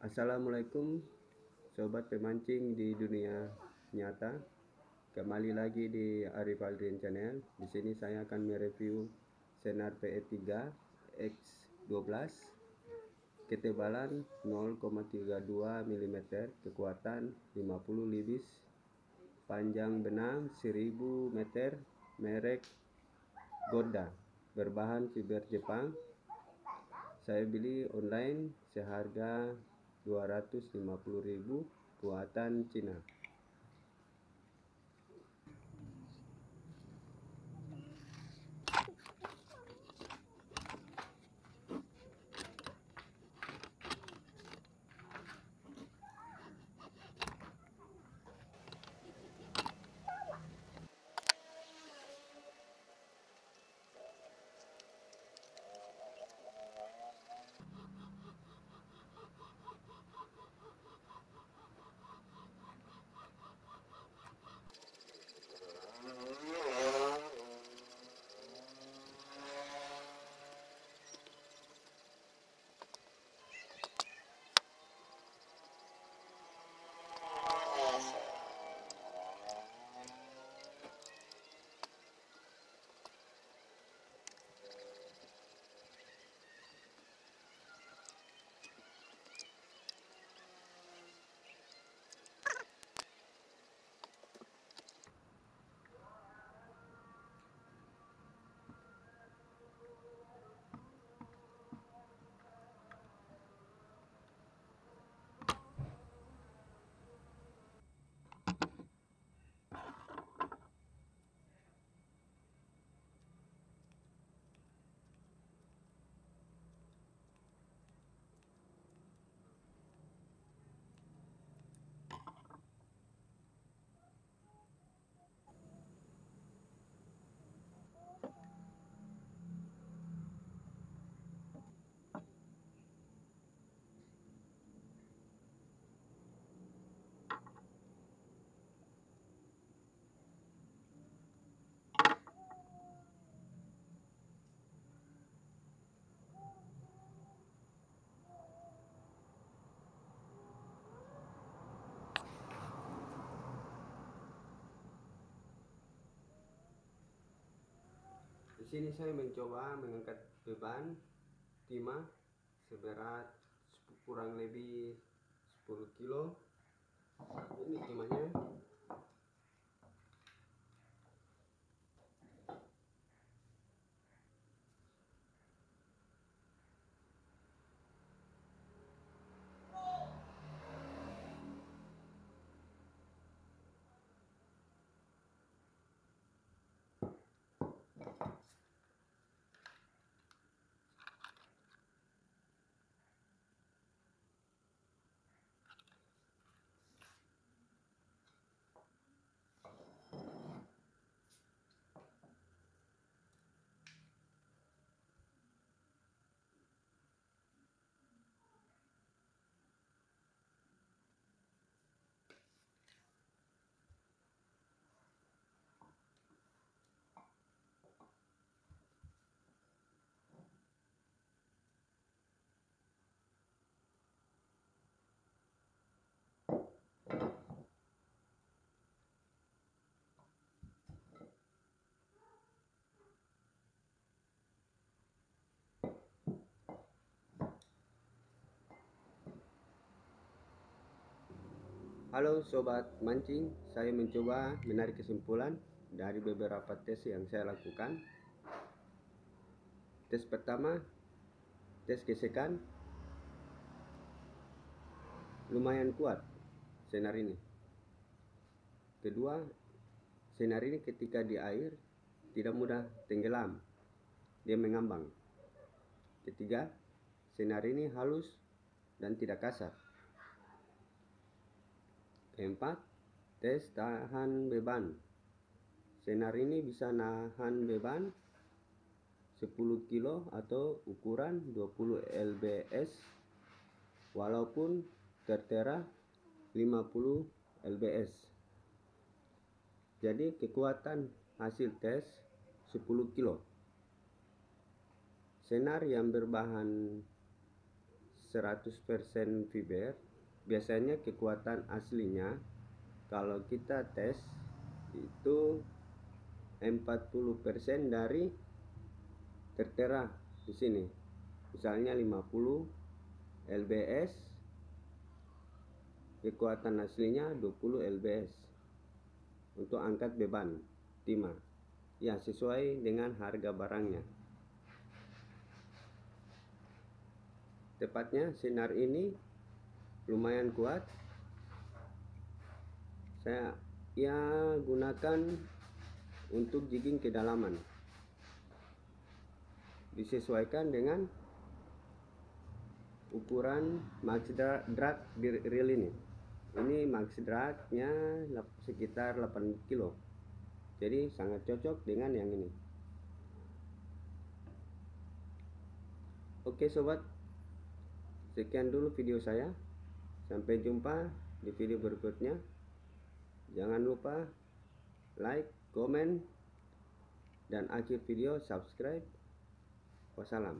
Assalamualaikum sobat pemancing di dunia nyata. Kembali lagi di Arif Aldrin Channel. Di sini saya akan mereview Senar PE3 X12 ketebalan 0,32 mm, kekuatan 50 libis, panjang benang 1000 meter, merek Goda, berbahan fiber Jepang. Saya beli online seharga 250.000 buatan Cina. Di sini saya mencoba mengangkat beban timah seberat kurang lebih 10 kilo. Ini timahnya. Halo sobat mancing, saya mencoba menarik kesimpulan dari beberapa tes yang saya lakukan. Tes pertama, tes gesekan, lumayan kuat senar ini. Kedua, senar ini ketika di air tidak mudah tenggelam, dia mengambang. Ketiga, senar ini halus dan tidak kasar. Keempat, tes tahan beban. Senar ini bisa nahan beban 10 kilo atau ukuran 20 lbs walaupun tertera 50 lbs. Jadi kekuatan hasil tes 10 kilo. Senar yang berbahan 100% fiber, biasanya kekuatan aslinya kalau kita tes itu 40% dari tertera di sini. Misalnya 50 lbs, kekuatan aslinya 20 lbs untuk angkat beban timah. Ya, sesuai dengan harga barangnya. Tepatnya sinar ini lumayan kuat. Saya gunakan untuk jigging kedalaman. Disesuaikan dengan ukuran max drag reel ini. Ini max dragnya sekitar 8 kilo. Jadi sangat cocok dengan yang ini. Oke sobat, sekian dulu video saya. Sampai jumpa di video berikutnya. Jangan lupa like, komen, dan akhir video subscribe. Wassalam.